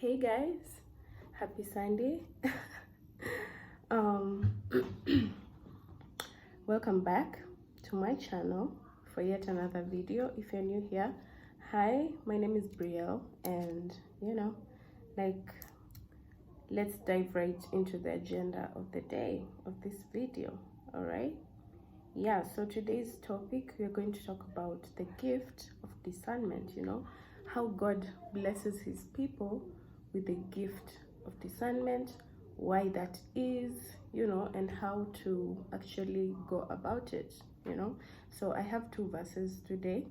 Hey guys, happy Sunday. um Welcome back to my channel for yet another video. If you're new here, hi, my name is Brielle, and like let's dive right into the agenda of the day of this video. All right, yeah, so today's topic, we're going to talk about the gift of discernment. How God blesses his people with the gift of discernment, why that is, and how to actually go about it. So I have two verses today,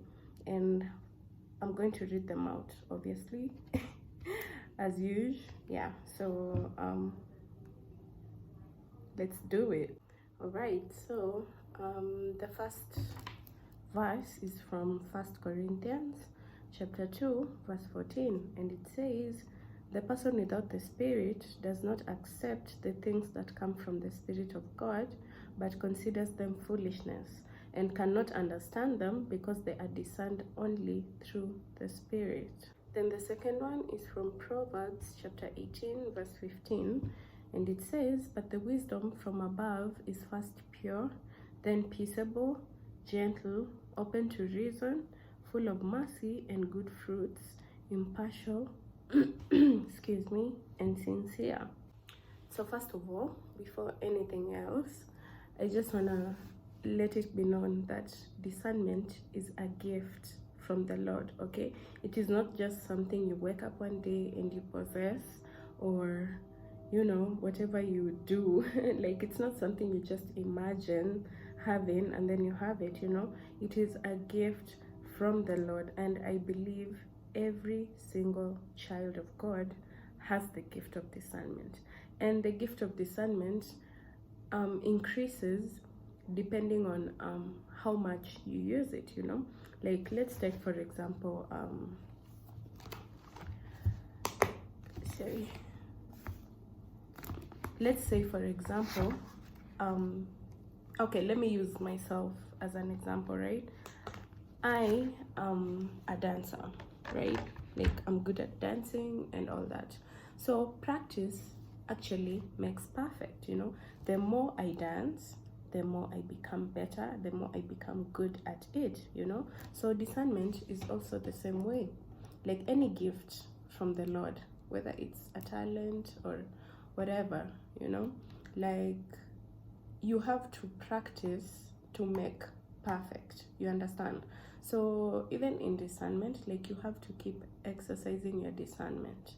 and I'm going to read them out, obviously, as usual. Yeah, so let's do it. All right, so the first verse is from 1 Corinthians chapter 2 verse 14, and it says, the person without the Spirit does not accept the things that come from the Spirit of God, but considers them foolishness, and cannot understand them because they are discerned only through the Spirit. Then the second one is from Proverbs chapter 18 verse 15, and it says, but the wisdom from above is first pure, then peaceable, gentle, open to reason, full of mercy and good fruits, impartial, excuse me, and sincere. So first of all, before anything else, I just want to let it be known that discernment is a gift from the Lord, okay? It is not just something you wake up one day and you possess, or whatever you do. Like, it's not something you just imagine having and then you have it. It is a gift from the Lord, and I believe every single child of God has the gift of discernment, and the gift of discernment increases depending on how much you use it. Like, let's take for example let's say for example okay, let me use myself as an example, right? I am a dancer, right? Like, I'm good at dancing and all that. So practice actually makes perfect. The more I dance, the more I become better, the more I become good at it. So discernment is also the same way. Like any gift from the Lord, whether it's a talent or whatever, like, you have to practice to make perfect. You understand? So even in discernment, like, you have to keep exercising your discernment.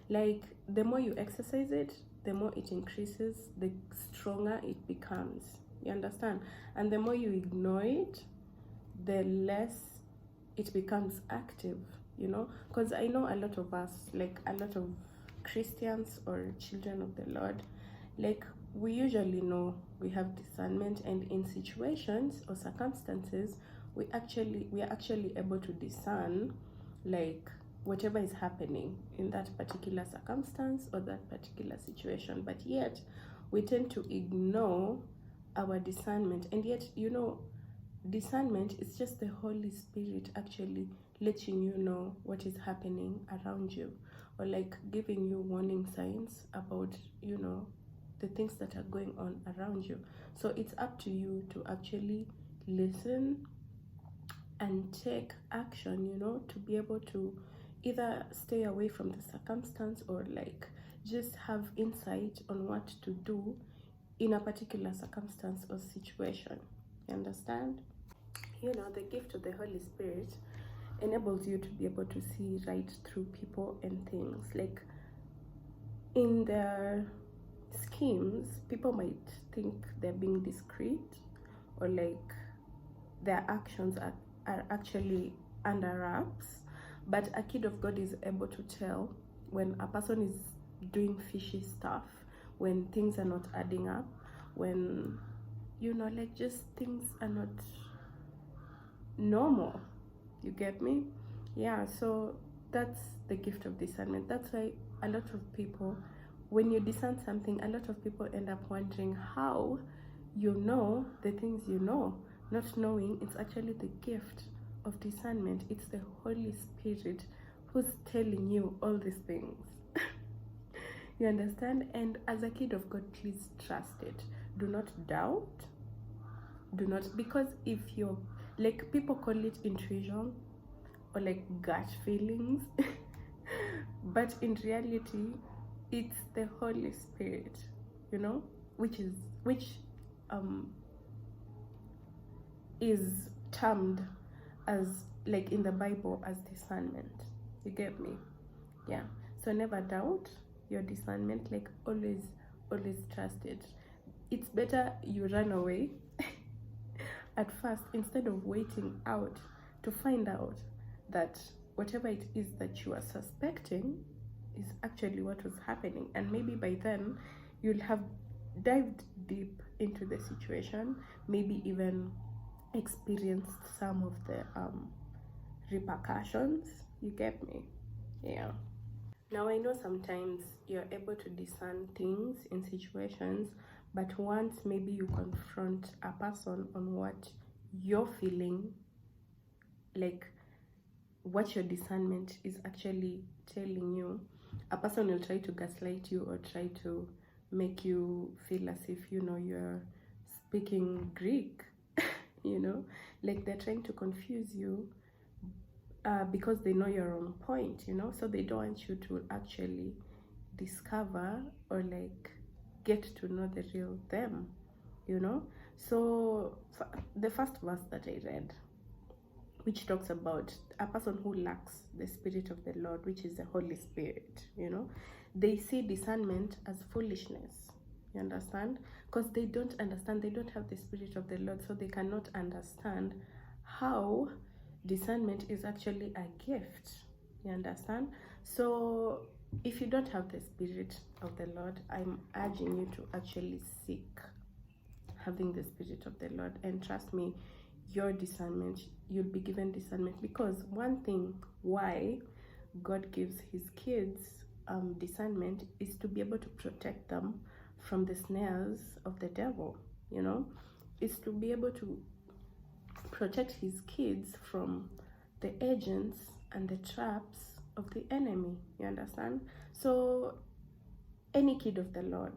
Like, the more you exercise it, the more it increases, the stronger it becomes. You understand? And the more you ignore it, the less it becomes active. Because I know a lot of us, like a lot of Christians or children of the Lord, like, we usually know we have discernment, and in situations or circumstances we are actually able to discern, like, whatever is happening in that particular circumstance or that particular situation. But yet we tend to ignore our discernment, and yet discernment is just the Holy Spirit actually letting you know what is happening around you, or like giving you warning signs about the things that are going on around you. So it's up to you to actually listen and take action, to be able to either stay away from the circumstance, or like just have insight on what to do in a particular circumstance or situation. You understand? The gift of the Holy Spirit enables you to be able to see right through people and things. Like, in their schemes, people might think they're being discreet, or like their actions are actually under wraps, but a kid of God is able to tell when a person is doing fishy stuff, when things are not adding up, when like, just things are not normal. You get me? Yeah, so that's the gift of discernment. That's why a lot of people, when you discern something, a lot of people end up wondering how you know the things not knowing it's actually the gift of discernment. It's the Holy Spirit who's telling you all these things. You understand? And as a kid of God, please trust it. Do not doubt. Do not, because if you're like, people call it intuition or like gut feelings, but in reality, it's the Holy Spirit, you know, which is termed as, like in the Bible, as discernment. You get me? Yeah. So never doubt your discernment. Like, always trust it. It's better you run away at first instead of waiting out to find out that whatever it is that you are suspecting is actually what was happening. And maybe by then you'll have dived deep into the situation, maybe even experienced some of the repercussions. You get me? Yeah. Now, I know sometimes you're able to discern things in situations, but once maybe you confront a person on what you're feeling, like what your discernment is actually telling you, a person will try to gaslight you or try to make you feel as if, you know, you're speaking Greek, you know, like they're trying to confuse you because they know you're on point, you know, so they don't want you to actually discover or like get to know the real them, you know. So the first verse that I read, which talks about a person who lacks the Spirit of the Lord, which is the Holy Spirit, you know, they see discernment as foolishness. You understand? Because they don't understand, they don't have the Spirit of the Lord, so they cannot understand how discernment is actually a gift. You understand? So if you don't have the Spirit of the Lord, I'm urging you to actually seek having the Spirit of the Lord. And trust me, your discernment, you'll be given discernment. Because one thing why God gives his kids discernment is to be able to protect them from the snares of the devil, you know. It's to be able to protect his kids from the agents and the traps of the enemy. You understand? So any kid of the Lord,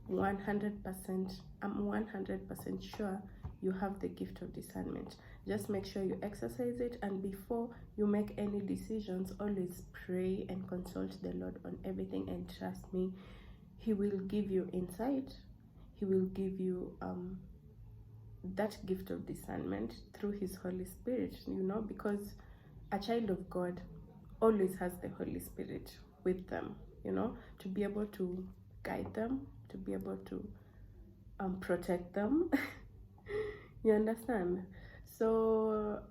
100%, I'm 100% sure you have the gift of discernment. Just make sure you exercise it, and before you make any decisions, always pray and consult the Lord on everything, and trust me, he will give you insight. He will give you that gift of discernment through his Holy Spirit, you know, because a child of God always has the Holy Spirit with them, you know, to be able to guide them, to be able to protect them. You understand? So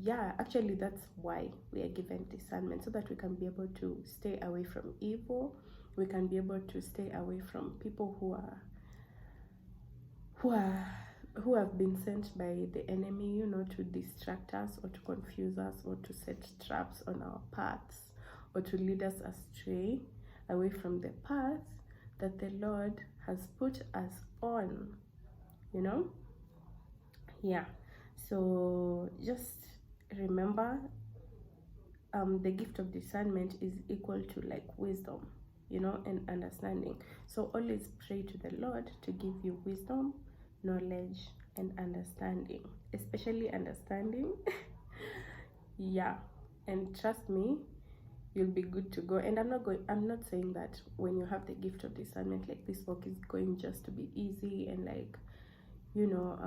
yeah, actually that's why we are given discernment, so that we can be able to stay away from evil. We can be able to stay away from people who have been sent by the enemy, you know, to distract us or to confuse us or to set traps on our paths or to lead us astray away from the path that the Lord has put us on, you know. Yeah, so just remember, the gift of discernment is equal to like wisdom, you know, and understanding. So always pray to the Lord to give you wisdom, knowledge, and understanding, especially understanding. Yeah, and trust me, you'll be good to go. And I'm not saying that when you have the gift of discernment, like, this work is going just to be easy and like, you know,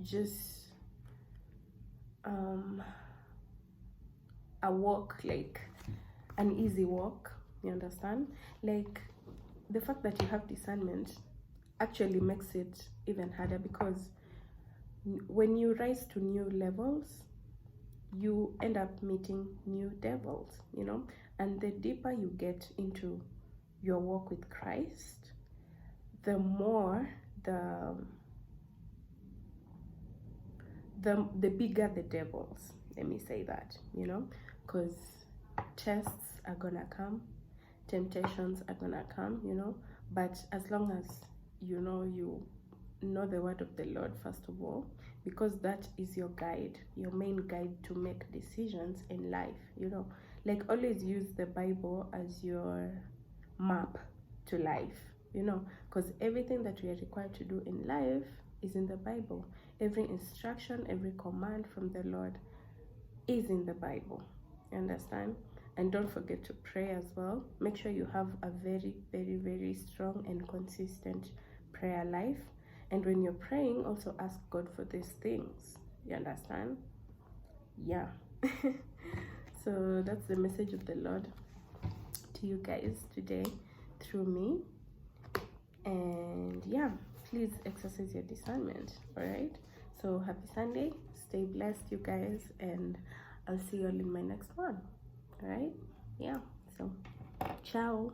just a walk, like an easy walk. You understand? Like, the fact that you have discernment actually makes it even harder, because when you rise to new levels, you end up meeting new devils, you know. And the deeper you get into your walk with Christ, the more the bigger the devils, let me say that, you know, because tests are gonna come, temptations are gonna come, you know. But as long as you know the word of the Lord, first of all, because that is your guide, your main guide to make decisions in life. You know, like always use the Bible as your map to life, you know, because everything that we are required to do in life is in the Bible. Every instruction, every command from the Lord is in the Bible. You understand? And don't forget to pray as well. Make sure you have a very, very, very strong and consistent prayer life. And when you're praying, also ask God for these things. You understand? Yeah. So that's the message of the Lord to you guys today through me. And yeah, please exercise your discernment. All right. So happy Sunday. Stay blessed, you guys, and I'll see you all in my next one. All right. Yeah. So ciao.